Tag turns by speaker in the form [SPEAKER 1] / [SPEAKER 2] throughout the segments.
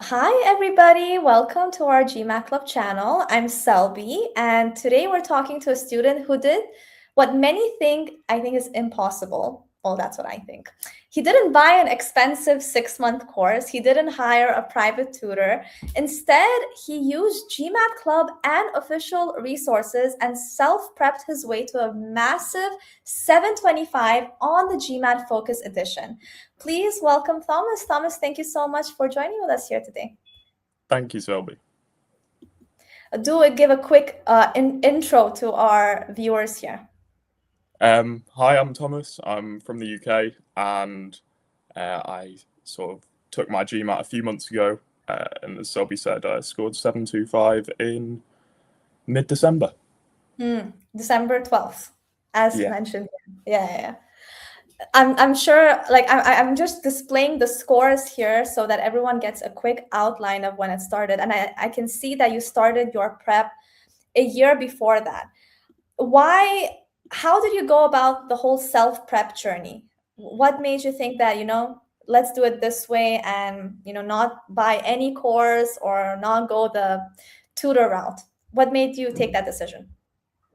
[SPEAKER 1] Hi, everybody. Welcome to our GMAT Club channel. I'm Selby, and today we're talking to a student who did what many think is impossible. Well, that's what I think. He didn't buy an expensive 6-month course. He didn't hire a private tutor. Instead, he used GMAT Club and official resources and self-prepped his way to a massive 725 on the GMAT Focus Edition. Please welcome Thomas. Thomas, thank you so much for joining with us here today.
[SPEAKER 2] Thank you, Selby.
[SPEAKER 1] Give a quick intro to our viewers here.
[SPEAKER 2] Hi, I'm Thomas. I'm from the UK, and I sort of took my GMAT a few months ago. And as Selby said, I scored 725 in mid-December.
[SPEAKER 1] December 12th, as
[SPEAKER 2] Yeah.
[SPEAKER 1] mentioned. Yeah. I'm sure, like, I'm just displaying the scores here so that everyone gets a quick outline of when it started. And I can see that you started your prep a year before that. How did you go about the whole self-prep journey? What made you think that, let's do it this way and, not buy any course or not go the tutor route? What made you take that decision?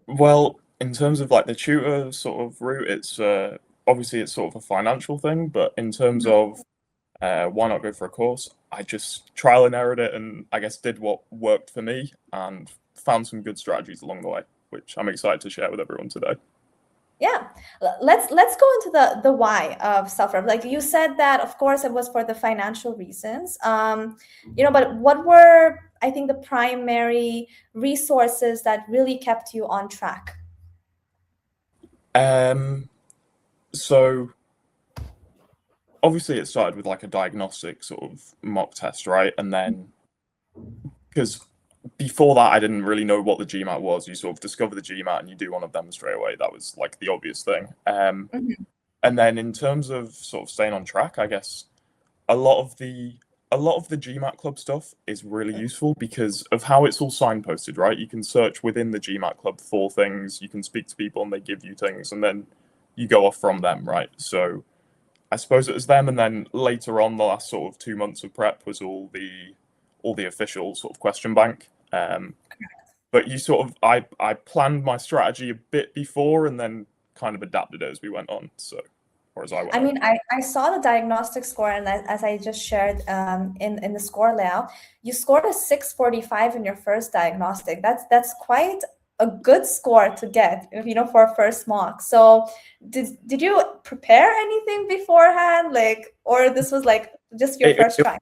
[SPEAKER 2] Well, in terms of like the tutor sort of route, it's obviously it's sort of a financial thing, but in terms of why not go for a course, I just trial and errored it, and I guess did what worked for me and found some good strategies along the way, which I'm excited to share with everyone today.
[SPEAKER 1] Yeah, let's go into the why of self-prep. Like you said that, of course, it was for the financial reasons. But what were, I think, the primary resources that really kept you on track?
[SPEAKER 2] So obviously it started with like a diagnostic sort of mock test, right? And then because before that I didn't really know what the GMAT was. You sort of discover the GMAT and you do one of them straight away. That was like the obvious thing.
[SPEAKER 1] Mhm.
[SPEAKER 2] And then in terms of sort of staying on track, I guess a lot of the GMAT club stuff is really useful because of how it's all signposted, right? You can search within the GMAT club for things, you can speak to people and they give you things, and then you go off from them, right? So I suppose it was them, and then later on, the last sort of 2 months of prep was all the official sort of question bank. But you sort of I planned my strategy a bit before, and then kind of adapted it as we went on. So, or as I went
[SPEAKER 1] I
[SPEAKER 2] on.
[SPEAKER 1] mean, I saw the diagnostic score, and as I just shared in the score layout, you scored a 645 in your first diagnostic. That's quite a good score to get, for a first mock. So, did you prepare anything beforehand, like, or this was like just your
[SPEAKER 2] It,
[SPEAKER 1] first
[SPEAKER 2] it,
[SPEAKER 1] try?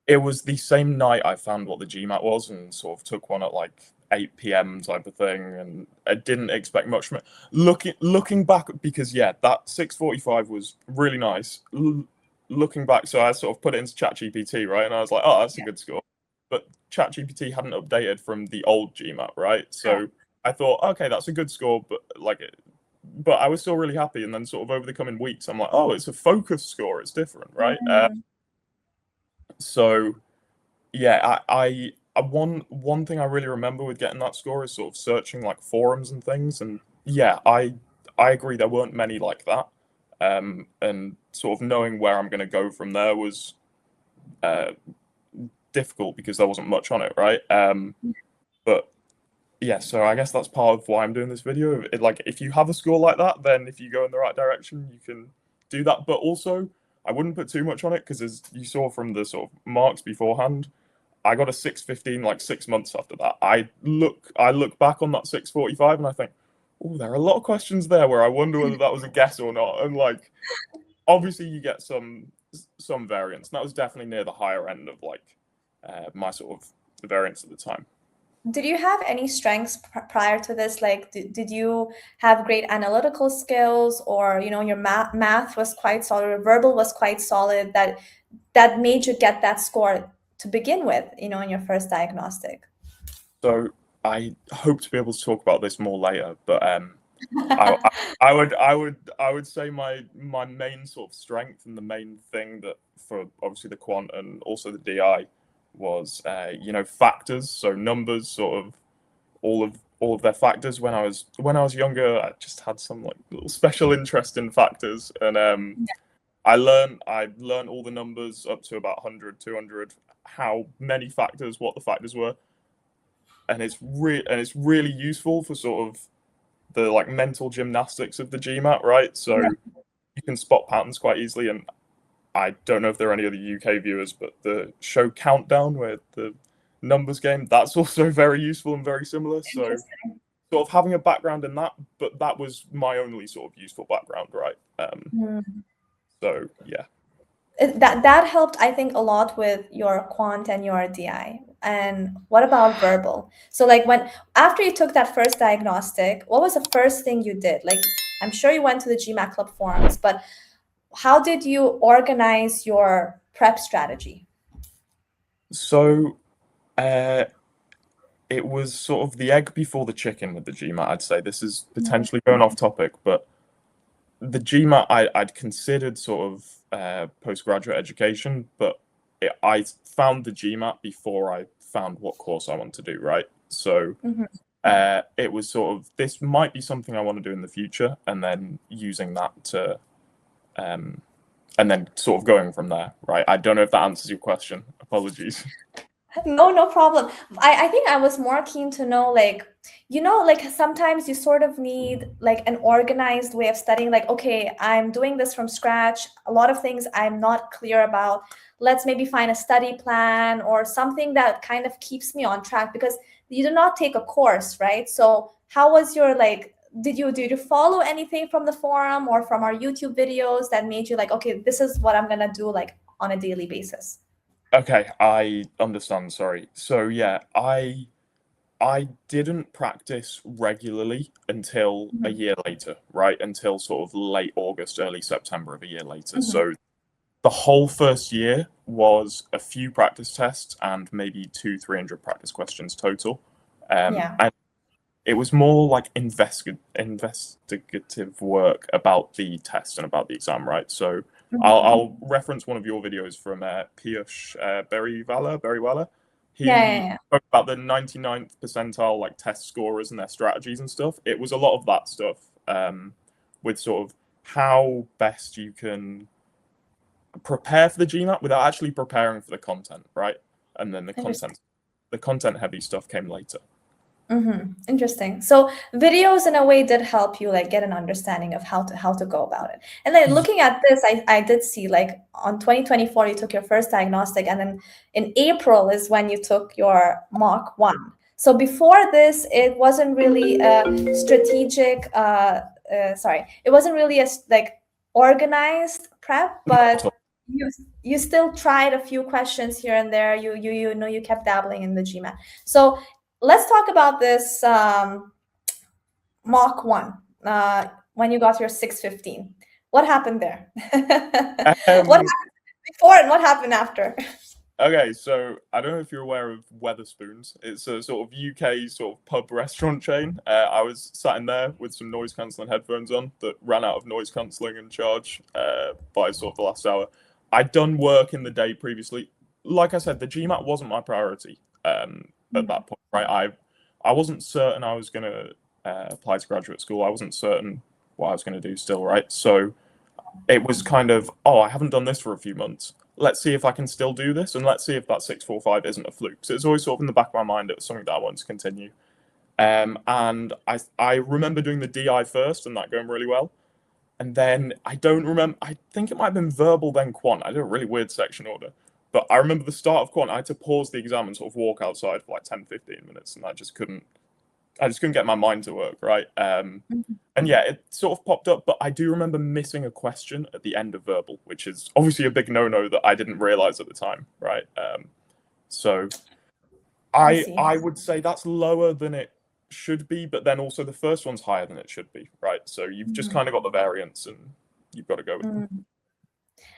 [SPEAKER 2] it was the same night I found what the GMAT was, and sort of took one at like 8 p.m. type of thing, and I didn't expect much from it. Looking back, because yeah, that 645 was really nice. Looking back, so I sort of put it into ChatGPT, right, and I was like, oh, that's a good score. But ChatGPT hadn't updated from the old GMAT, right?
[SPEAKER 1] Yeah.
[SPEAKER 2] So I thought, okay, that's a good score, but I was still really happy. And then sort of over the coming weeks, I'm like, oh, it's a focus score, it's different, right?
[SPEAKER 1] Mm.
[SPEAKER 2] So yeah, one thing I really remember with getting that score is sort of searching like forums and things, and yeah, I agree there weren't many like that, and sort of knowing where I'm going to go from there was uh, difficult because there wasn't much on it, right? But yeah, so I guess that's part of why I'm doing this video. Like, if you have a score like that, then if you go in the right direction, you can do that. But also, I wouldn't put too much on it because, as you saw from the sort of marks beforehand, I got a 615 like 6 months after that. I look back on that 645 and I think, oh, there are a lot of questions there where I wonder whether that was a guess or not. And like, obviously, you get some variance. And that was definitely near the higher end of like my sort of the variance at the time.
[SPEAKER 1] Did you have any strengths prior to this? Like, did you have great analytical skills, or your math was quite solid, or verbal was quite solid, that made you get that score to begin with, in your first diagnostic?
[SPEAKER 2] So I hope to be able to talk about this more later, but I, I would say my main sort of strength and the main thing that for obviously the quant and also the DI was factors, so numbers, sort of all of their factors. When I was younger, I just had some like little special interest in factors, and I learned all the numbers up to about 100, 200. how many factors, what the factors were, and it's really useful for sort of the like mental gymnastics of the GMAT, right? So
[SPEAKER 1] Yeah.
[SPEAKER 2] you can spot patterns quite easily. And I don't know if there are any other UK viewers, but the show Countdown, where the numbers game, that's also very useful and very similar. So
[SPEAKER 1] Interesting.
[SPEAKER 2] sort of having a background in that, but that was my only sort of useful background, right?
[SPEAKER 1] Mm.
[SPEAKER 2] So yeah.
[SPEAKER 1] That helped, I think, a lot with your quant and your DI. And what about verbal? So like when after you took that first diagnostic, what was the first thing you did? Like I'm sure you went to the GMAT Club forums, but how did you organize your prep strategy?
[SPEAKER 2] So it was sort of the egg before the chicken with the GMAT, I'd say. This is potentially going off topic, but the GMAT, I'd considered sort of postgraduate education, but I found the GMAT before I found what course I want to do, right? So
[SPEAKER 1] Mhm.
[SPEAKER 2] it was sort of, this might be something I want to do in the future, and then using that to, and then sort of going from there, right? I don't know if that answers your question. Apologies.
[SPEAKER 1] No, no problem. I think I was more keen to know, like, like sometimes you sort of need like an organized way of studying. Like, okay, I'm doing this from scratch. A lot of things I'm not clear about. Let's maybe find a study plan or something that kind of keeps me on track because you did not take a course, right? So how was your like, did you follow anything from the forum or from our YouTube videos that made you like, okay, this is what I'm gonna do like on a daily basis?
[SPEAKER 2] Okay, I understand. Sorry. So yeah, I didn't practice regularly until a
[SPEAKER 1] Mhm.
[SPEAKER 2] year later, right? Until sort of late August, early September of a year later.
[SPEAKER 1] Mhm.
[SPEAKER 2] So the whole first year was a few practice tests and maybe 300 practice questions total.
[SPEAKER 1] Yeah.
[SPEAKER 2] And it was more like investigative work about the test and about the exam, right? So
[SPEAKER 1] Mhm.
[SPEAKER 2] I'll reference one of your videos from Piyush Berrywala.
[SPEAKER 1] Yeah, yeah,
[SPEAKER 2] He
[SPEAKER 1] yeah.
[SPEAKER 2] spoke about the 99th percentile like test scorers and their strategies and stuff. It was a lot of that stuff, with sort of how best you can prepare for the GMAT without actually preparing for the content, right? And then
[SPEAKER 1] Interesting.
[SPEAKER 2] the content heavy stuff came later.
[SPEAKER 1] Interesting. So videos in a way did help you like get an understanding of how to go about it. And then looking at this, I did see like on 2024 you took your first diagnostic, and then in April is when you took your mock one. So before this, it wasn't really a strategic. It wasn't really a like organized prep, but you you still tried a few questions here and there. You know you kept dabbling in the GMAT. So let's talk about this Mach 1 when you got your 615. What happened there? What
[SPEAKER 2] Um,
[SPEAKER 1] happened before and what happened after?
[SPEAKER 2] Okay, so I don't know if you're aware of Weatherspoons. It's a sort of UK sort of pub restaurant chain. I was sat in there with some noise cancelling headphones on that ran out of noise cancelling and charge by sort of the last hour. I'd done work in the day previously. Like I said, the GMAT wasn't my priority at that point, right? I wasn't certain I was going to apply to graduate school. I wasn't certain what I was going to do still, right? So it was kind of, oh, I haven't done this for a few months. Let's see if I can still do this, and let's see if that 645 isn't a fluke. So it's always sort of in the back of my mind. It was something that I wanted to continue. And I remember doing the DI first and that going really well. And then I don't remember. I think it might have been verbal then quant. I did a really weird section order, but I remember the start of quant. I had to pause the exam and sort of walk outside for like 10, 15 minutes, and I just couldn't get my mind to work, right?
[SPEAKER 1] Mhm.
[SPEAKER 2] And yeah, it sort of popped up, but I do remember missing a question at the end of verbal, which is obviously a big no-no that I didn't realize at the time, right? So
[SPEAKER 1] I
[SPEAKER 2] I
[SPEAKER 1] see.
[SPEAKER 2] would say that's lower than it should be, but then also the first one's higher than it should be, right? So you've just
[SPEAKER 1] Mhm.
[SPEAKER 2] kind of got the variance, and you've got to go with them.
[SPEAKER 1] Mm.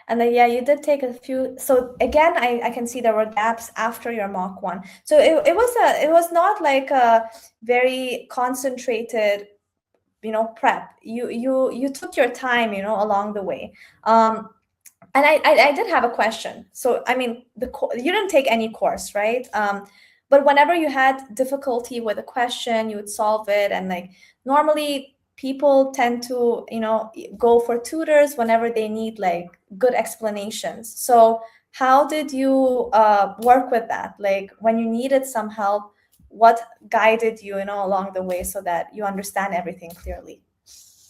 [SPEAKER 1] And then, yeah, you did take a few. So again, I can see there were gaps after your mock one. So it was not like a very concentrated, prep. You took your time, along the way. And I did have a question. So I mean, you didn't take any course, right? But whenever you had difficulty with a question, you would solve it, and like normally people tend to go for tutors whenever they need like good explanations. So How did you work with that? Like when you needed some help, what guided you, along the way so that you understand everything clearly?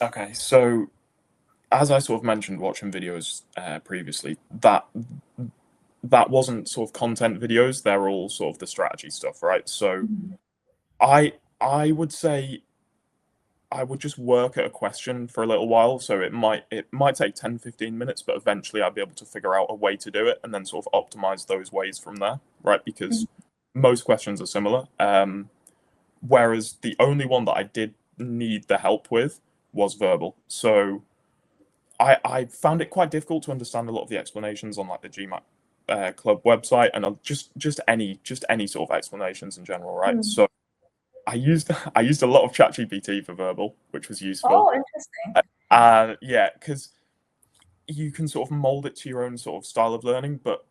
[SPEAKER 2] Okay, so as I sort of mentioned watching videos previously, that wasn't sort of content videos. They're all sort of the strategy stuff, right? So
[SPEAKER 1] Mhm.
[SPEAKER 2] I would say I would just work at a question for a little while. So it might take 10, 15 minutes, but eventually I'd be able to figure out a way to do it and then sort of optimize those ways from there, right? Because most questions are similar. Whereas the only one that I did need the help with was verbal. So I found it quite difficult to understand a lot of the explanations on like the GMAT club website and just any sort of explanations in general, right?
[SPEAKER 1] Mhm.
[SPEAKER 2] So I used a lot of ChatGPT for verbal, which was useful.
[SPEAKER 1] Oh, interesting.
[SPEAKER 2] Yeah, because you can sort of mold it to your own sort of style of learning. But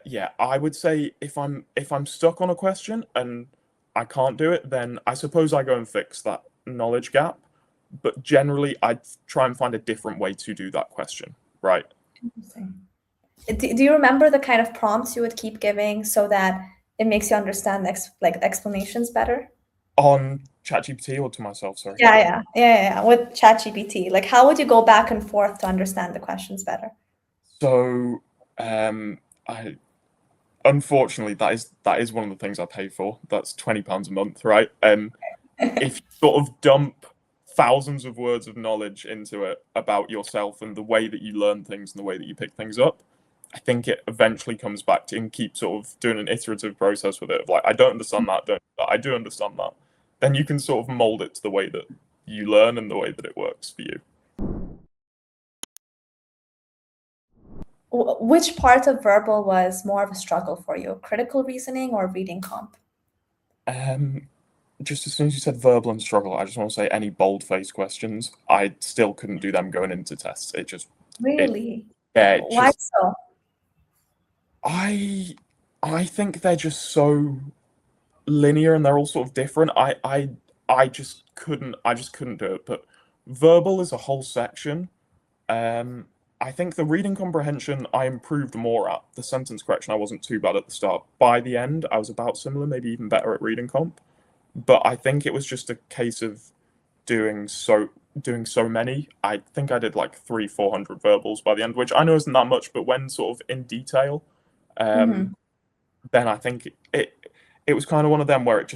[SPEAKER 2] yeah, I would say if I'm stuck on a question and I can't do it, then I suppose I go and fix that knowledge gap. But generally, I'd try and find a different way to do that question, right?
[SPEAKER 1] Interesting. Do you remember the kind of prompts you would keep giving so that it makes you understand like explanations better?
[SPEAKER 2] On ChatGPT or to myself, sorry.
[SPEAKER 1] Yeah. With ChatGPT, like how would you go back and forth to understand the questions better?
[SPEAKER 2] So, I unfortunately that is one of the things I pay for. That's £20 a month, right? And if you sort of dump thousands of words of knowledge into it about yourself and the way that you learn things and the way that you pick things up, I think it eventually comes back to and keep sort of doing an iterative process with it of like, I don't understand that, I do understand that. Then you can sort of mold it to the way that you learn and the way that it works for you.
[SPEAKER 1] Which part of verbal was more of a struggle for you? Critical reasoning or reading comp?
[SPEAKER 2] Um, just as soon as you said verbal and struggle, I just want to say any bold-faced questions, I still couldn't do them going into tests. It,
[SPEAKER 1] Really?
[SPEAKER 2] yeah, it
[SPEAKER 1] Why
[SPEAKER 2] just,
[SPEAKER 1] so?
[SPEAKER 2] I, I think they're just so linear and they're all sort of different. I just couldn't do it. But verbal is a whole section. Um, I think the reading comprehension I improved more at. The sentence correction I wasn't too bad at the start. By the end, I was about similar, maybe even better at reading comp. But I think it was just a case of doing so doing so many. I think I did like 300-400 verbals by the end, which I know isn't that much, but when sort of in detail, um,
[SPEAKER 1] Hmm.
[SPEAKER 2] then I think it was kind of one of them where it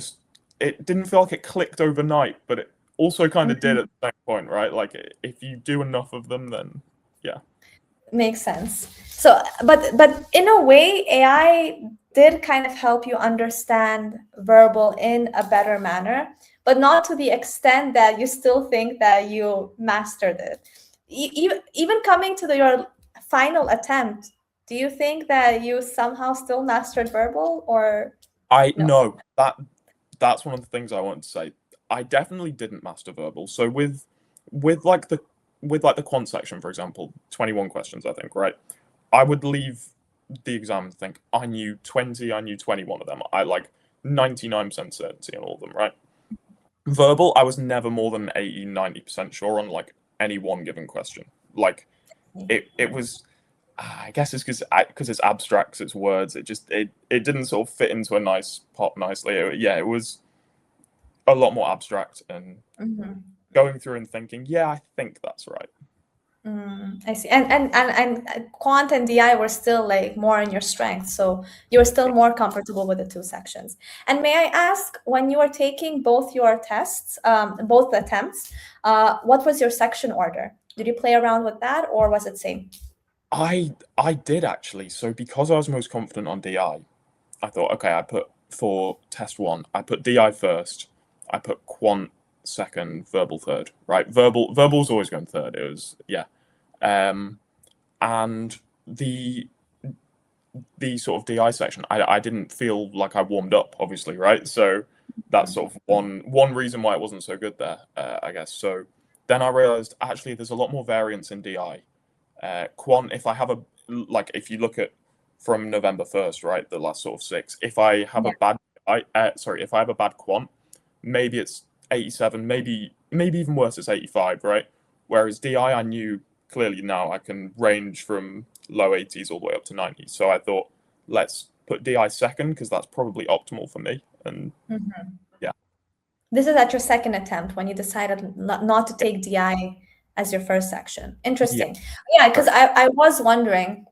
[SPEAKER 2] didn't feel like it clicked overnight, but it also kind of did at the same point, right? Like if you do enough of them, then yeah.
[SPEAKER 1] Makes sense. So, but in a way, AI did kind of help you understand verbal in a better manner, but not to the extent that you still think that you mastered it. Even coming to your final attempt, do you think that you somehow still mastered verbal or
[SPEAKER 2] I
[SPEAKER 1] no?
[SPEAKER 2] know that's one of the things I wanted to say. I definitely didn't master verbal. So with like the with like the quant section, for example, 21 questions, I think, right? I would leave the exam and think I knew 20, I knew 21 of them. I like 99% certainty on all of them, right? Verbal, I was never more than 80, 90% sure on like any one given question. Like it was I guess it's because it's abstract, it's words. It didn't sort of fit into a nice pot nicely. Yeah, it was a lot more abstract and
[SPEAKER 1] Mhm.
[SPEAKER 2] going through and thinking, yeah, I think that's right.
[SPEAKER 1] I see. And quant and DI were still like more in your strength, so you were still more comfortable with the two sections. And may I ask, when you were taking both your tests, both attempts, what was your section order? Did you play around with that, or was it same?
[SPEAKER 2] I did actually. So because I was most confident on I thought, okay, I put for test one, I put DI first, I put quant second, verbal third, right? Verbal's always going third. It was yeah. Um, and the sort of DI section, I didn't feel like I warmed up, obviously, right? So that's sort of one reason why it wasn't so good there, I guess. So then I realized actually there's a lot more variance in DI. Quant, if I have a like, if you look at from November 1st, right, the last sort of six, if I have a
[SPEAKER 1] Yeah.
[SPEAKER 2] bad, sorry, if I have a bad quant, maybe it's 87, maybe even worse, it's 85, right? Whereas DI, I knew clearly now I can range from low 80s all the way up to 90s. So I thought, let's put DI second because that's probably optimal for me. And yeah.
[SPEAKER 1] This is at your second attempt when you decided not to take DI as your first section.
[SPEAKER 2] Yeah.
[SPEAKER 1] Interesting. Yeah, because I was wondering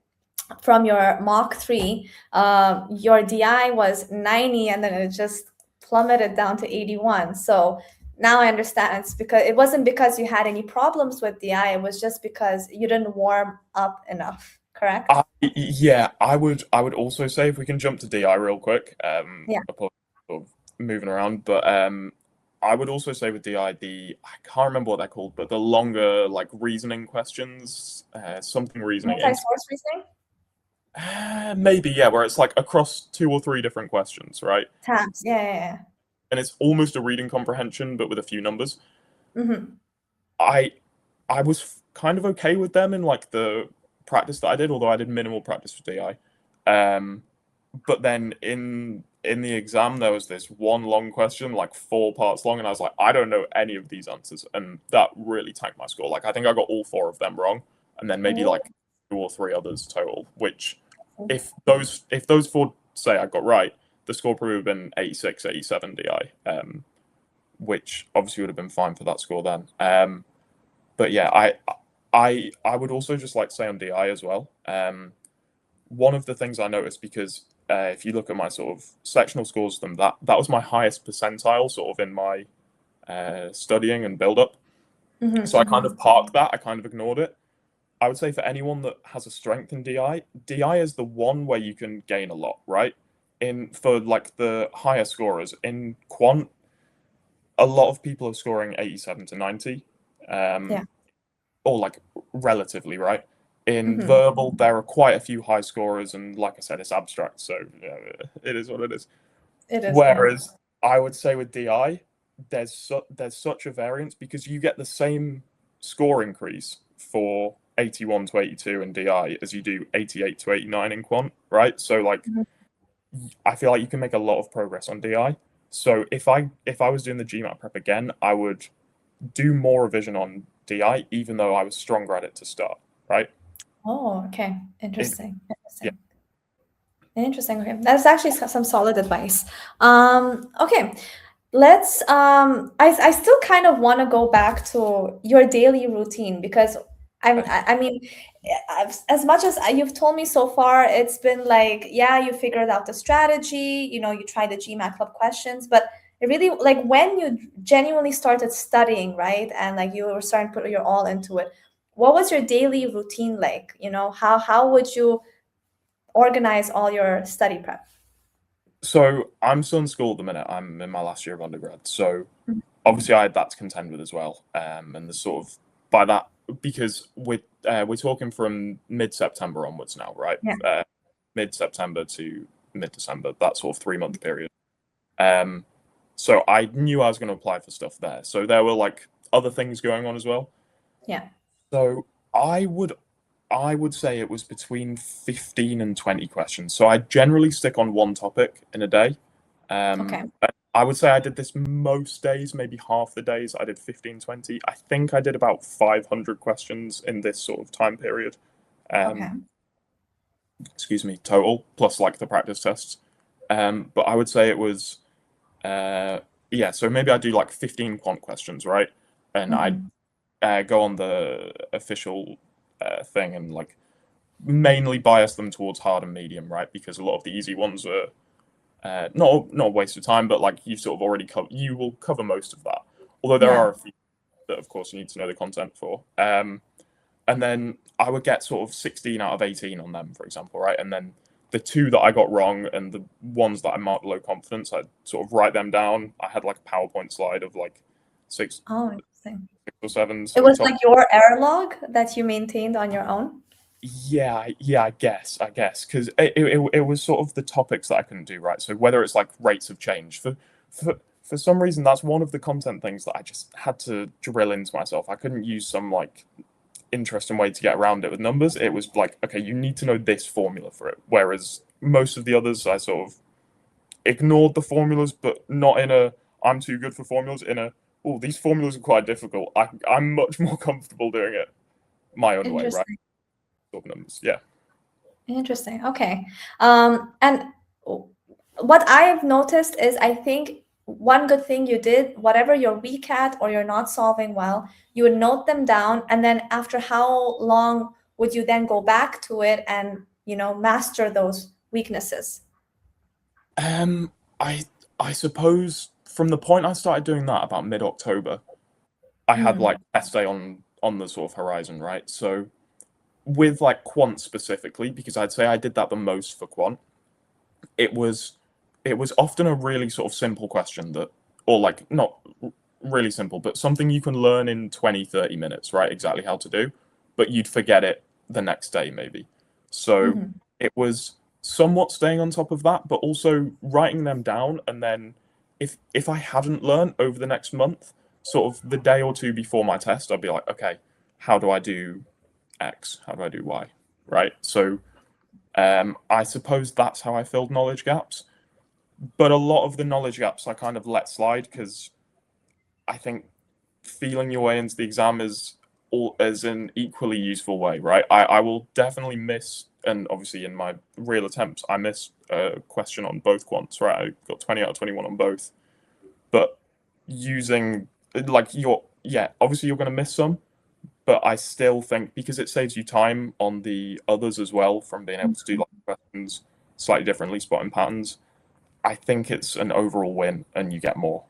[SPEAKER 1] from your mock 3, your DI was 90 and then it just plummeted down to 81. So now I understand it wasn't because you had any problems with DI, it was just because you didn't warm up enough, correct?
[SPEAKER 2] Yeah, I would also say if we can jump to DI real quick,
[SPEAKER 1] Yeah.
[SPEAKER 2] apologies for moving around, but I would also say with DI I can't remember what they're called, but the longer like reasoning questions, something reasoning,
[SPEAKER 1] Multi-source reasoning?
[SPEAKER 2] maybe yeah, where it's like across 2 or 3 different questions, right?
[SPEAKER 1] Tabs. Yeah.
[SPEAKER 2] And it's almost a reading comprehension, but with a few numbers.
[SPEAKER 1] Mm-hmm.
[SPEAKER 2] I I was kind of okay with them in like the practice that I did, although I did minimal practice with DI. But then in the exam there was this one long question, like 4 parts long, and I was like, I don't know any of these answers, and that really tanked my score. Like I think I got all 4 of them wrong, and then maybe like 2 or 3 others total. Which, if those 4 say I got right, the score probably would have been 86, 87 DI, which obviously would have been fine for that score then. But yeah, I would also just like to say on DI as well. One of the things I noticed, because if you look at my sort of sectional scores, that was my highest percentile sort of in my studying and build up. So I kind of parked that. I kind of ignored it. I would say for anyone that has a strength in DI is the one where you can gain a lot, right? For like the higher scorers in quant, a lot of people are scoring 87 to 90.
[SPEAKER 1] Yeah.
[SPEAKER 2] Or like relatively, right? In verbal, there are quite a few high scorers, and like I said, it's abstract, so it is what it is.
[SPEAKER 1] It is, yeah.
[SPEAKER 2] Whereas I would say with DI, there's such a variance because you get the same score increase for 81 to 82 in DI as you do 88 to 89 in quant, right? So like, I feel like you can make a lot of progress on DI. So if I was doing the GMAT prep again, I would do more revision on DI, even though I was stronger at it to start, right?
[SPEAKER 1] Oh, okay. Interesting.
[SPEAKER 2] Yeah.
[SPEAKER 1] Interesting. Okay. That's actually some solid advice. Okay. Let's I still kind of want to go back to your daily routine because I mean as much as you've told me so far, it's been like, yeah, you figured out the strategy, you tried the GMAT club questions, but it really, like, when you genuinely started studying, right? And like you were starting to put your all into it, what was your daily routine like? How would you organize all your study prep?
[SPEAKER 2] So I'm still in school at the minute. I'm in my last year of undergrad. So obviously I had that to contend with as well. And the sort of by that, because we're talking from mid-September onwards now, right?
[SPEAKER 1] Yeah.
[SPEAKER 2] Mid-September to mid-December, that sort of 3-month period. So I knew I was going to apply for stuff there. So there were like other things going on as well.
[SPEAKER 1] Yeah.
[SPEAKER 2] So I would say it was between 15 and 20 questions. So I generally stick on one topic in a day.
[SPEAKER 1] Okay.
[SPEAKER 2] I would say I did this most days, maybe half the days. I did 15, 20. I think I did about 500 questions in this sort of time period.
[SPEAKER 1] Okay.
[SPEAKER 2] Excuse me, total, plus like the practice tests. But I would say it was, yeah, so maybe I do like 15 quant questions, right? And I go on the official thing and like mainly bias them towards hard and medium, right? Because a lot of the easy ones are not a waste of time, but like you sort of already you will cover most of that. Although there are a few that, of course, you need to know the content for. And then I would get sort of 16 out of 18 on them, for example, right? And then the 2 that I got wrong and the ones that I marked low confidence, I'd sort of write them down. I had like a PowerPoint slide of like 6
[SPEAKER 1] Interesting.
[SPEAKER 2] 6 or 7.
[SPEAKER 1] It was like your error log that you maintained on your own?
[SPEAKER 2] Yeah, I guess, because it was sort of the topics that I couldn't do, right? So whether it's like rates of change, for some reason, that's one of the content things that I just had to drill into myself. I couldn't use some like interesting way to get around it with numbers. It was like, okay, you need to know this formula for it. Whereas most of the others, I sort of ignored the formulas, but not in a I'm too good for formulas. In a these formulas are quite difficult. I'm much more comfortable doing it my own way, right?
[SPEAKER 1] Interesting.
[SPEAKER 2] Sort of numbers, yeah.
[SPEAKER 1] Interesting. Okay. And what I've noticed is I think one good thing you did, whatever you're weak at or you're not solving well, you would note them down. And then after how long would you then go back to it and, master those weaknesses?
[SPEAKER 2] Um, I I suppose from the point I started doing that about mid-October, I had like
[SPEAKER 1] Mm,
[SPEAKER 2] test day on the sort of horizon, right? So with like quant specifically, because I'd say I did that the most for quant, it was it was often a really sort of simple question that, or like not really simple, but something you can learn in 20, 30 minutes, right? Exactly how to do, but you'd forget it the next day maybe. So
[SPEAKER 1] mhm.
[SPEAKER 2] it was somewhat staying on top of that, but also writing them down. And then if I hadn't learned over the next month, sort of the day or two before my test, I'd be like, okay, how do I do X? How do I do Y? Right? So I suppose that's how I filled knowledge gaps. But a lot of the knowledge gaps I kind of let slide because I think feeling your way into the exam is an equally useful way, right? I will definitely miss, and obviously in my real attempts, I missed a question on both quants, right? I got 20 out of 21 on both. But using like yeah, obviously you're going to miss some, but I still think because it saves you time on the others as well from being able to do like questions slightly differently, spotting patterns. I think it's an overall win, and you get more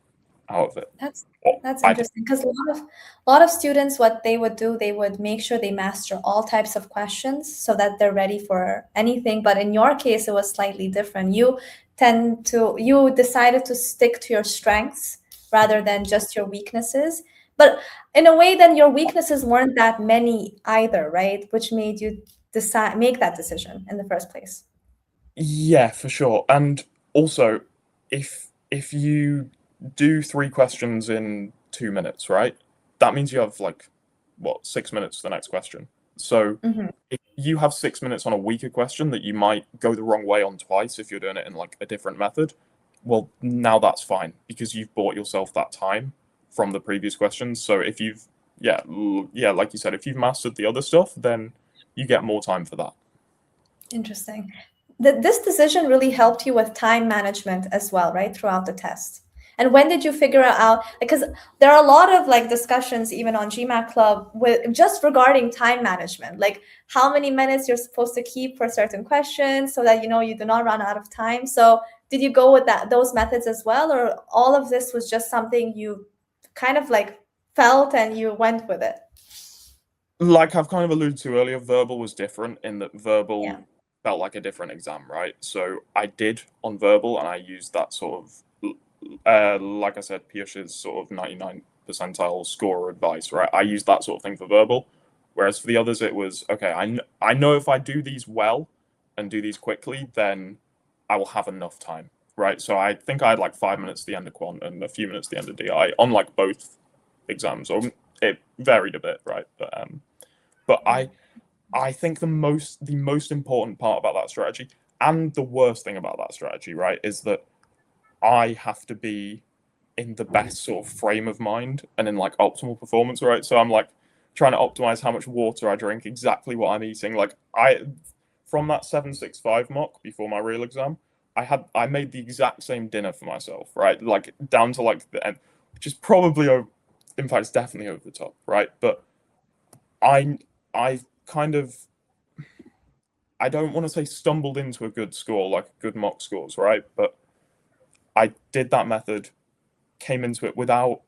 [SPEAKER 2] out of it.
[SPEAKER 1] That's
[SPEAKER 2] Well,
[SPEAKER 1] that's
[SPEAKER 2] I did.
[SPEAKER 1] interesting because a lot of students, what they would do, they would make sure they master all types of questions so that they're ready for anything. But in your case, it was slightly different. You decided to stick to your strengths rather than just your weaknesses. But in a way, then your weaknesses weren't that many either, right? Which made you decide make that decision in the first place.
[SPEAKER 2] Yeah, for sure. And also, if you do three questions in 2 minutes, right? That means you have like what, 6 minutes for the next question. So
[SPEAKER 1] Mhm.
[SPEAKER 2] if you have 6 minutes on a weaker question that you might go the wrong way on twice if you're doing it in like a different method, well, now that's fine because you've bought yourself that time from the previous questions. So if you've yeah, like you said, if you've mastered the other stuff, then you get more time for that.
[SPEAKER 1] Interesting. This decision really helped you with time management as well, right, throughout the test. And when did you figure out? Because there are a lot of like discussions even on GMAT Club with just regarding time management, like how many minutes you're supposed to keep for certain questions so that you do not run out of time. So did you go with those methods as well, or all of this was just something you kind of like felt and you went with it?
[SPEAKER 2] Like I've kind of alluded to earlier, verbal was different in that
[SPEAKER 1] Yeah.
[SPEAKER 2] verbal felt like a different exam, right? So I did on verbal, and I used that sort of, like I said, Piyush's sort of 99 percentile score advice, right? I used that sort of thing for verbal, whereas for the others, it was okay. I know if I do these well and do these quickly, then I will have enough time, right? So I think I had like 5 minutes at the end of quant and a few minutes at the end of DI on like both exams, or it varied a bit, right? But I think the most important part about that strategy and the worst thing about that strategy, right, is that I have to be in the best sort of frame of mind and in like optimal performance, right? So I'm like trying to optimize how much water I drink, exactly what I'm eating. Like I from that 765 mock before my real exam, I made the exact same dinner for myself, right? Like down to like the end, which is probably over, in fact, it's definitely over the top, right? But I I kind of I don't want to say stumbled into a good score, like good mock scores, right? But I did that method, came into it without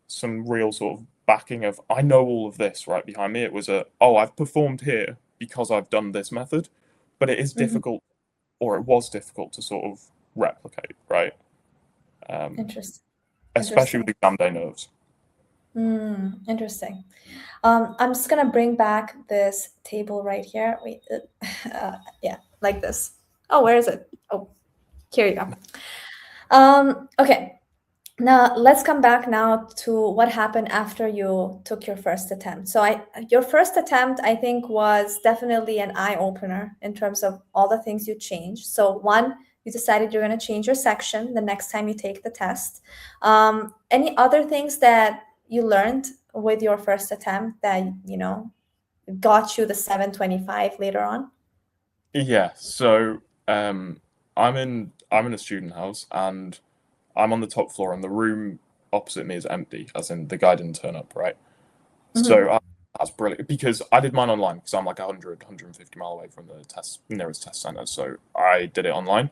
[SPEAKER 2] some real sort of backing of I know all of this right behind me. It was I've performed here because I've done this method, but it is
[SPEAKER 1] Mhm.
[SPEAKER 2] difficult, or it was difficult to sort of replicate, right? Um,
[SPEAKER 1] Interesting.
[SPEAKER 2] especially with
[SPEAKER 1] Interesting.
[SPEAKER 2] exam day nerves.
[SPEAKER 1] Interesting. I'm just gonna bring back this table right here. Wait, yeah, like this. Oh, where is it? Oh, here you go. Okay. Now let's come back now to what happened after you took your first attempt. So your first attempt, I think, was definitely an eye opener in terms of all the things you changed. So one, you decided you're going to change your section the next time you take the test. Any other things that you learned with your first attempt that got you the 725 later on?
[SPEAKER 2] Yeah, so I'm in a student house and I'm on the top floor and the room opposite me is empty, as in the guy didn't turn up, right? So
[SPEAKER 1] Mhm.
[SPEAKER 2] that's brilliant because I did mine online because I'm like 100, 150 mile away from the nearest test center. So I did it online.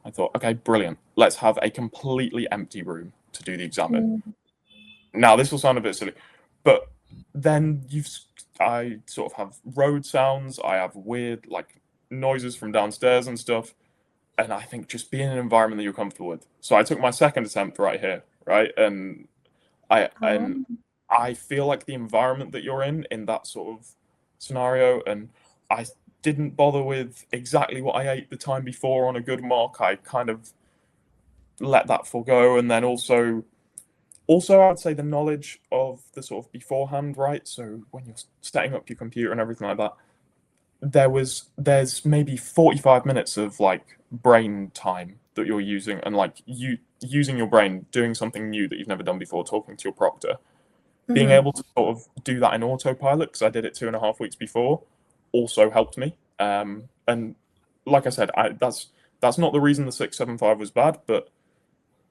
[SPEAKER 2] I thought, okay, brilliant. Let's have a completely empty room to do the exam in.
[SPEAKER 1] Mm.
[SPEAKER 2] Now, this will sound a bit silly, but then I sort of have road sounds. I have weird like noises from downstairs and stuff. And I think just being in an environment that you're comfortable with. So I took my second attempt right here, right? I and
[SPEAKER 1] Oh.
[SPEAKER 2] I feel like the environment that you're in that sort of scenario, and I didn't bother with exactly what I ate the time before on a good mock. I kind of let that forego, and then also I'd say the knowledge of the sort of beforehand, right? So when you're setting up your computer and everything like that, there's maybe 45 minutes of like brain time that you're using and like you using your brain doing something new that you've never done before, talking to your proctor, being
[SPEAKER 1] Mhm.
[SPEAKER 2] able to sort of do that in autopilot because I did it 2.5 weeks before also helped me. And like I said, that's not the reason the 675 was bad, but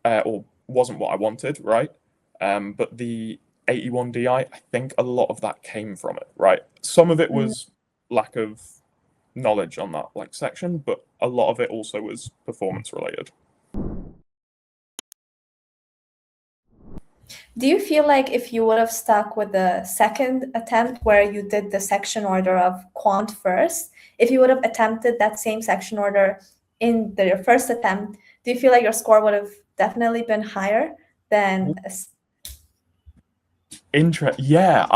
[SPEAKER 2] or wasn't what I wanted, right? But the 81 DI, I think a lot of that came from it, right? Some of it
[SPEAKER 1] Mm.
[SPEAKER 2] was lack of knowledge on that like section, but a lot of it also was performance related.
[SPEAKER 1] Do you feel like if you would have stuck with the second attempt where you did the section order of quant first, if you would have attempted that same section order in your first attempt, do you feel like your score would have definitely been higher than
[SPEAKER 2] Yeah,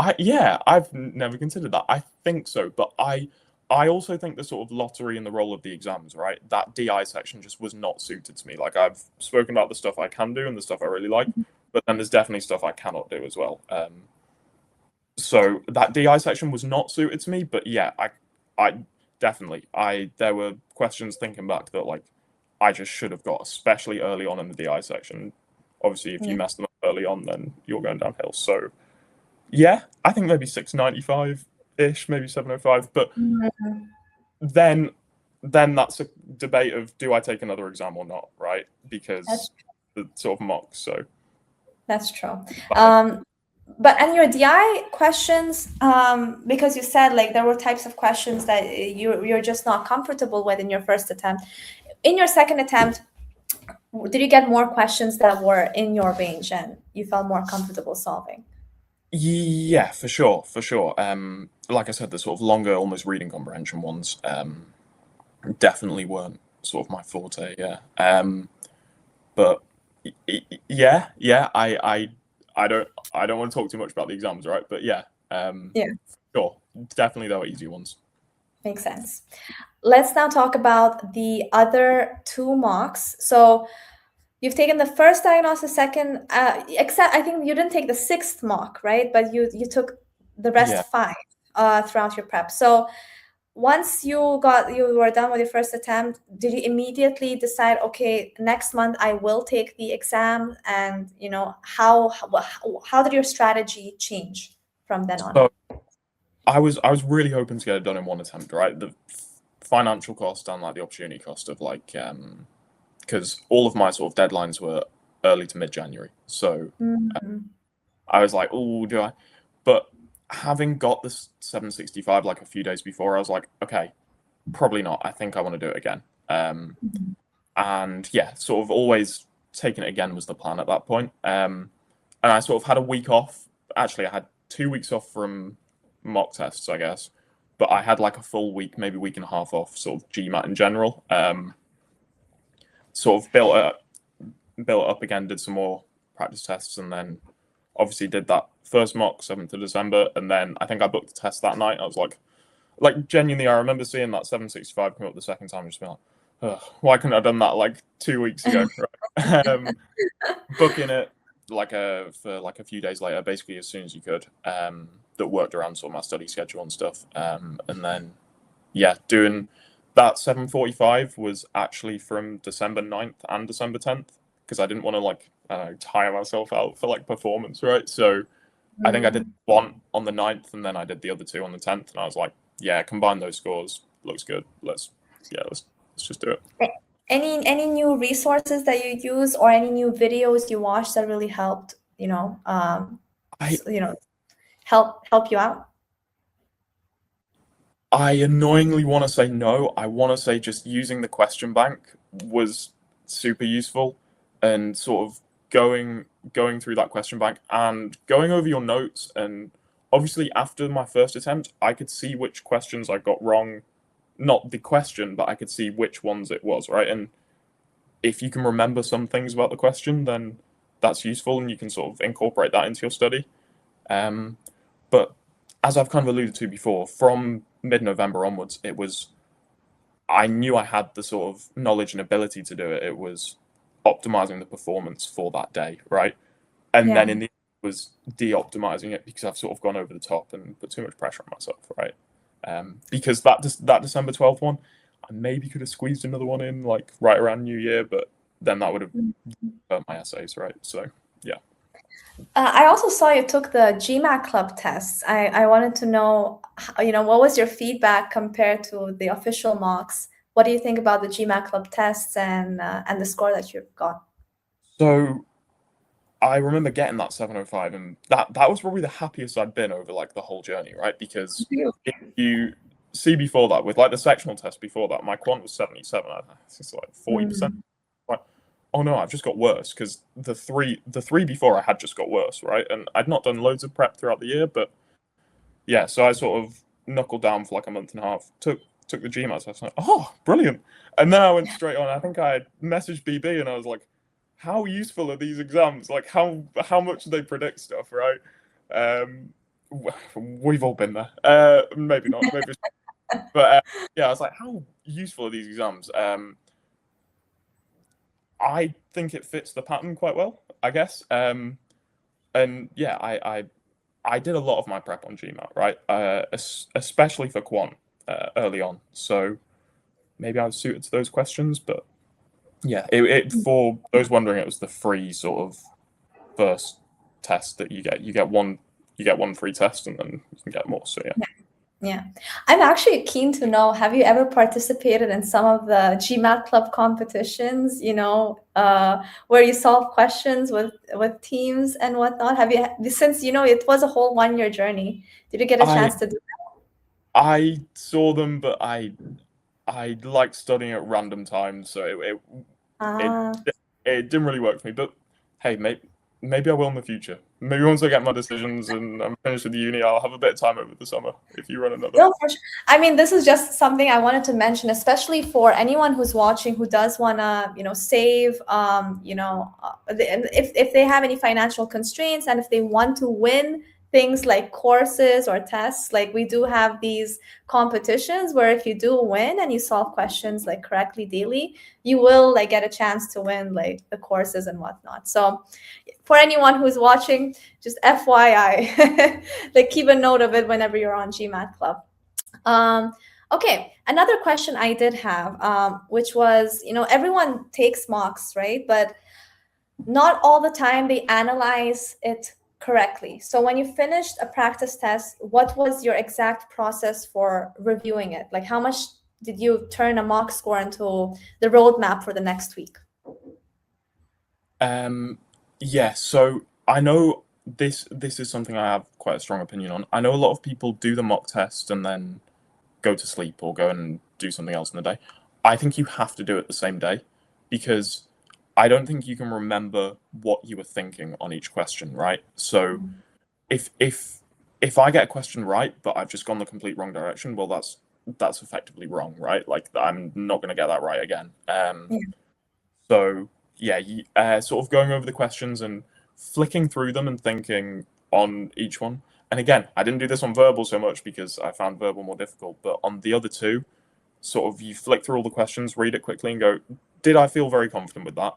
[SPEAKER 2] I've never considered that. I think so, but I also think the sort of lottery and the role of the exams, right? That DI section just was not suited to me. Like I've spoken about the stuff I can do and the stuff I really like, but then there's definitely stuff I cannot do as well. So that DI section was not suited to me, but yeah, I definitely, there were questions thinking back that like I just should have got, especially early on in the DI section. Obviously, if you
[SPEAKER 1] yeah.
[SPEAKER 2] mess them up early on, then you're going downhill. So yeah, I think maybe 695 ish, maybe 705. But
[SPEAKER 1] Mhm.
[SPEAKER 2] then then that's a debate of do I take another exam or not, right?
[SPEAKER 1] That's
[SPEAKER 2] Because the sort of mocks. So
[SPEAKER 1] that's true.
[SPEAKER 2] that makes
[SPEAKER 1] Um, but and your DI questions, because you said like there were types of questions that you're just not comfortable with in your first attempt. In your second attempt, did you get more questions that were in your range and you felt more comfortable solving?
[SPEAKER 2] yeah, for sure, for sure. Like I said, the sort of longer, almost reading comprehension ones, definitely weren't sort of my forte. Yeah. But yeah. I don't want to talk too much about the exams, right? But yeah,
[SPEAKER 1] Yeah,
[SPEAKER 2] sure, definitely there were easy ones.
[SPEAKER 1] makes sense. Let's now talk about the other two mocks. So you've taken the first diagnosis, second, except I think you didn't take the sixth mock, right? But you took the
[SPEAKER 2] Yeah.
[SPEAKER 1] rest five throughout your prep. So once you were done with your first attempt, did you immediately decide, okay, next month I will take the exam? And how did your strategy change from then on?
[SPEAKER 2] So I was really hoping to get it done in one attempt, right? The financial cost and like the opportunity cost of like because all of my sort of deadlines were early to mid January, so
[SPEAKER 1] Mhm.
[SPEAKER 2] I was like, oh, do I? But having got this 765 like a few days before, I was like, okay, probably not. I think I want to do it again.
[SPEAKER 1] Mhm.
[SPEAKER 2] And yeah, sort of always taking it again was the plan at that point. And I sort of had a week off. Actually, I had 2 weeks off from mock tests, I guess, but I had like a full week, maybe week and a half off, sort of GMAT in general. Sort of built it up again, did some more practice tests, and then obviously did that first mock 7th of December, and then I think I booked the test that night. I was like genuinely, I remember seeing that 765 come up the second time, and just being like, ugh, why couldn't I have done that like 2 weeks ago? Right? Booking it like for like a few days later, basically as soon as you could. That worked around sort of my study schedule and stuff. And then yeah, doing that 745 was actually from December 9th and December 10th because I didn't want to like I don't know, tire myself out for like performance, right? So I think I did
[SPEAKER 1] Mm.
[SPEAKER 2] one on the 9th and then I did the other two on the 10th, and I was like, yeah, combine those scores, looks good. Let's. yeah, let's just do it.
[SPEAKER 1] Any new resources that you use or any new videos you watched that really helped, help you out?
[SPEAKER 2] I annoyingly want to say no. I want to say just using the question bank was super useful, and sort of going through that question bank and going over your notes. And obviously, after my first attempt, I could see which questions I got wrong. Not the question, but I could see which ones it was, right? And if you can remember some things about the question, then that's useful, and you can sort of incorporate that into your study. But as I've kind of alluded to before, from mid-November onwards, I knew I had the sort of knowledge and ability to do it. It was optimizing the performance for that day, right? And then in the end, it was de-optimizing it because I've sort of gone over the top and put too much pressure on myself, right? Because that December 12th one, I maybe could have squeezed another one in like right around New Year, but then that would have hurt my essays, right? So yeah.
[SPEAKER 1] I also saw you took the GMAT club tests. I wanted to know, what was your feedback compared to the official mocks? What do you think about the GMAT club tests and the score that you've got?
[SPEAKER 2] So I remember getting that 705, and that was probably the happiest I'd been over like the whole journey, right? Because if you see before that, with like the sectional test before that, my quant was 77. It's like 40%. Like, oh no, I've just got worse, because the three before I had just got worse, right? And I'd not done loads of prep throughout the year, but yeah, so I sort of knuckled down for like a month and a half. Took the GMAT test. I was like, oh, brilliant! And then I went straight on. I think I messaged BB and I was like, how useful are these exams? Like, how much do they predict stuff, right? We've all been there. Maybe not. Maybe, but yeah, I was like, how useful are these exams? I think it fits the pattern quite well, I guess. And yeah, I did a lot of my prep on GMAT, right? Especially for quant early on. So maybe I was suited to those questions, but yeah, for those wondering, it was the free sort of first test that you get. You get one free test, and then you can get more. So yeah.
[SPEAKER 1] Yeah, I'm actually keen to know, have you ever participated in some of the GMAT club competitions, where you solve questions with teams and whatnot? Have you, since, it was a whole 1 year journey, did you get a chance to do that?
[SPEAKER 2] I saw them, but I liked studying at random times, so it didn't really work for me. But hey, maybe I will in the future. Maybe once I get my decisions and I'm finished with the uni, I'll have a bit of time over the summer if you run another.
[SPEAKER 1] No, for sure. I mean, this is just something I wanted to mention, especially for anyone who's watching who does want to, save, if they have any financial constraints and if they want to win things like courses or tests, like we do have these competitions where if you do win and you solve questions like correctly daily, you will like get a chance to win like the courses and whatnot. So for anyone who's watching, just FYI, like keep a note of it whenever you're on GMAT Club. Okay, another question I did have, which was, everyone takes mocks, right? But not all the time they analyze it correctly. So when you finished a practice test, what was your exact process for reviewing it? Like how much did you turn a mock score into the roadmap for the next week?
[SPEAKER 2] Yeah, so I know this is something I have quite a strong opinion on. I know a lot of people do the mock test and then go to sleep or go and do something else in the day. I think you have to do it the same day, because I don't think you can remember what you were thinking on each question, right? So if I get a question right, but I've just gone the complete wrong direction, well, that's effectively wrong, right? Like I'm not going to get that right again. So yeah, sort of going over the questions and flicking through them and thinking on each one. And again, I didn't do this on verbal so much because I found verbal more difficult, but on the other two, sort of you flick through all the questions, read it quickly and go, did I feel very confident with that?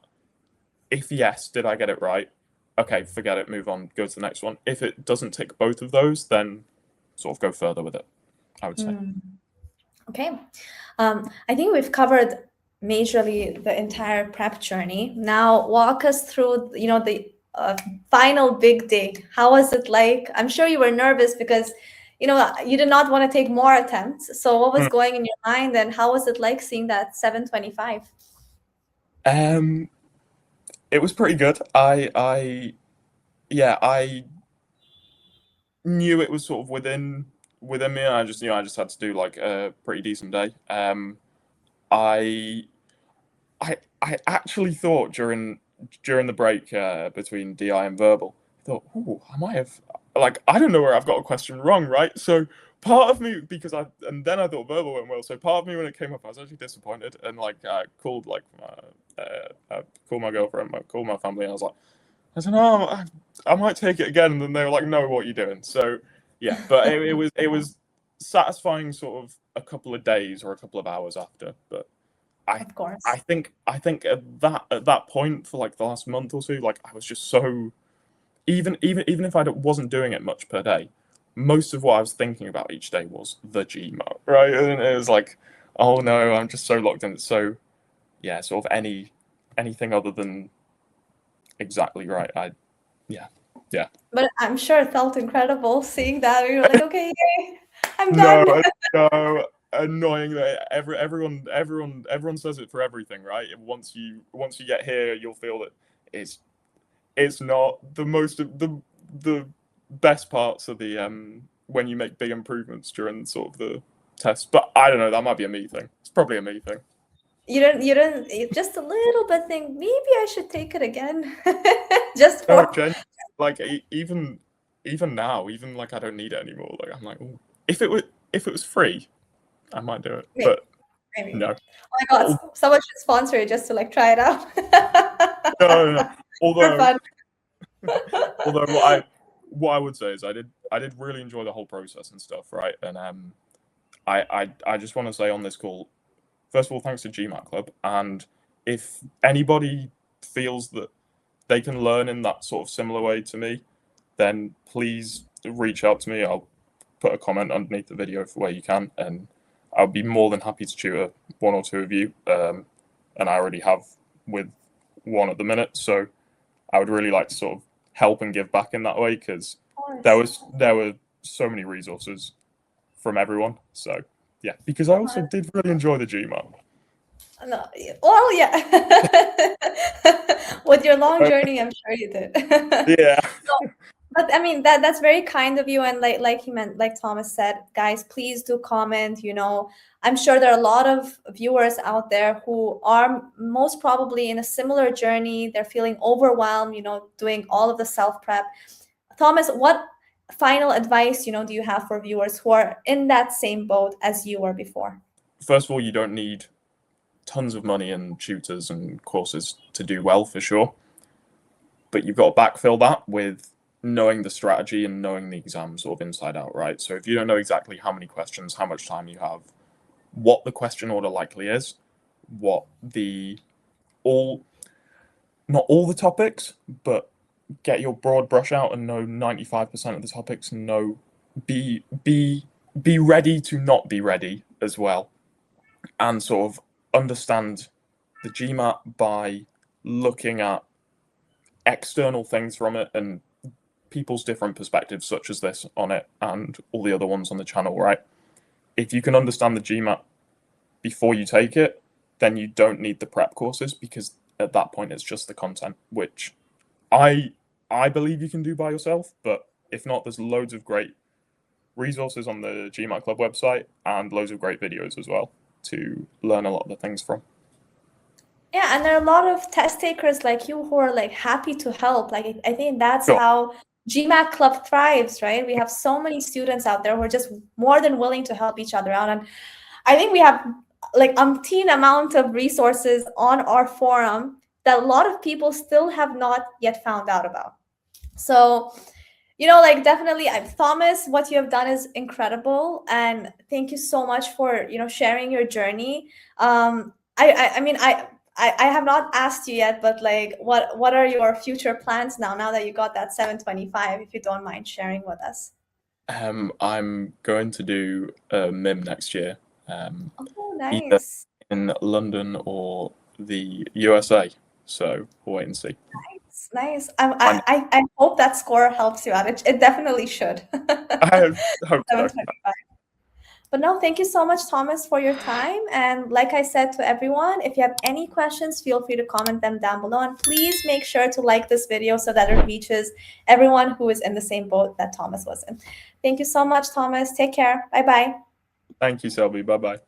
[SPEAKER 2] If yes, did I get it right? Okay, forget it, move on, go to the next one. If it doesn't tick both of those, then sort of go further with it, I would say.
[SPEAKER 1] Okay. I think we've covered majorly the entire prep journey. Now walk us through, the final big day. How was it like? I'm sure you were nervous because, you did not want to take more attempts. So what was
[SPEAKER 2] Mm.
[SPEAKER 1] going in your mind, and how was it like seeing that 725?
[SPEAKER 2] It was pretty good. Yeah, I knew it was sort of within me. I just knew I just had to do like a pretty decent day. I I actually thought during the break between DI and verbal, I thought, oh, I might have like I don't know where I've got a question wrong, right? So part of me and then I thought verbal went well. So part of me when it came up, I was actually disappointed and like I called like I called my girlfriend, I called my family, and I said, oh, I might take it again, and then they were like, no, what are you doing? So yeah, but it was satisfying sort of a couple of days or a couple of hours after, but. I
[SPEAKER 1] Of course.
[SPEAKER 2] I think at that point for like the last month or two, like I was just so even if I wasn't doing it much per day, most of what I was thinking about each day was the GMAT, right? And it was like, oh no, I'm just so locked in. So yeah, sort of anything other than exactly right. Yeah yeah.
[SPEAKER 1] But I'm sure it felt incredible seeing that. You were like, okay, yay, I'm
[SPEAKER 2] No,
[SPEAKER 1] done.
[SPEAKER 2] no, annoying that everyone says it for everything, right? Once you get here, you'll feel that it's it's not the most of the best parts of the when you make big improvements during sort of the test. But I don't know, that might be a me thing. It's probably a me thing.
[SPEAKER 1] You just a little bit think maybe I should take it again, just
[SPEAKER 2] No,
[SPEAKER 1] for
[SPEAKER 2] like even now, even like I don't need it anymore. Like I'm like, ooh, if it was free, I might do it.
[SPEAKER 1] maybe,
[SPEAKER 2] But
[SPEAKER 1] maybe.
[SPEAKER 2] no.
[SPEAKER 1] Oh my God, someone should sponsor it just to like try it out
[SPEAKER 2] No, no.
[SPEAKER 1] for
[SPEAKER 2] Although
[SPEAKER 1] fun.
[SPEAKER 2] although what I would say is I did really enjoy the whole process and stuff, right? And I just want to say on this call, first of all, thanks to GMAT Club, and if anybody feels that they can learn in that sort of similar way to me, then please reach out to me. I'll put a comment underneath the video for where you can, and I'll be more than happy to tutor one or two of you. And I already have with one at the minute, so I would really like to sort of help and give back in that way because
[SPEAKER 1] Of
[SPEAKER 2] there
[SPEAKER 1] course.
[SPEAKER 2] was there were so many resources from everyone. So yeah, because I also did really enjoy the GMAT.
[SPEAKER 1] No, well, yeah. With your long journey, I'm sure you did.
[SPEAKER 2] Yeah.
[SPEAKER 1] But I mean that's very kind of you, and like he meant, like Thomas said, guys, please do comment. I'm sure there are a lot of viewers out there who are most probably in a similar journey. They're feeling overwhelmed, doing all of the self prep. Thomas, what final advice, do you have for viewers who are in that same boat as you were before?
[SPEAKER 2] First of all, you don't need tons of money and tutors and courses to do well for sure, but you've got to backfill that with knowing the strategy and knowing the exam sort of inside out, right? So if you don't know exactly how many questions, how much time you have, what the question order likely is, what the all not all the topics, but get your broad brush out and know 95% of the topics and know be ready to not be ready as well, and sort of understand the GMAT by looking at external things from it and people's different perspectives, such as this on it and all the other ones on the channel, right? If you can understand the GMAT before you take it, then you don't need the prep courses because at that point it's just the content, which I I believe you can do by yourself. But if not, there's loads of great resources on the GMAT Club website and loads of great videos as well to learn a lot of the things from.
[SPEAKER 1] Yeah, and there are a lot of test takers like you who are like happy to help. Like I think that's
[SPEAKER 2] Sure.
[SPEAKER 1] how GMAT Club thrives, right? We have so many students out there who are just more than willing to help each other out. And I think we have like umpteen amount of resources on our forum that a lot of people still have not yet found out about. So, like definitely, Thomas, what you have done is incredible, and thank you so much for sharing your journey. I mean, I have not asked you yet, but like, what are your future plans now that you got that 725? If you don't mind sharing with us.
[SPEAKER 2] I'm going to do a MIM next year,
[SPEAKER 1] Oh,
[SPEAKER 2] either
[SPEAKER 1] nice.
[SPEAKER 2] in London or the USA. So we'll wait and see.
[SPEAKER 1] Nice. I hope that score helps you out. It definitely should.
[SPEAKER 2] I hope so.
[SPEAKER 1] 725. But no, thank you so much, Thomas, for your time. And like I said to everyone, if you have any questions, feel free to comment them down below. And please make sure to like this video so that it reaches everyone who is in the same boat that Thomas was in. Thank you so much, Thomas. Take care. Bye-bye.
[SPEAKER 2] Thank you, Selby. Bye-bye.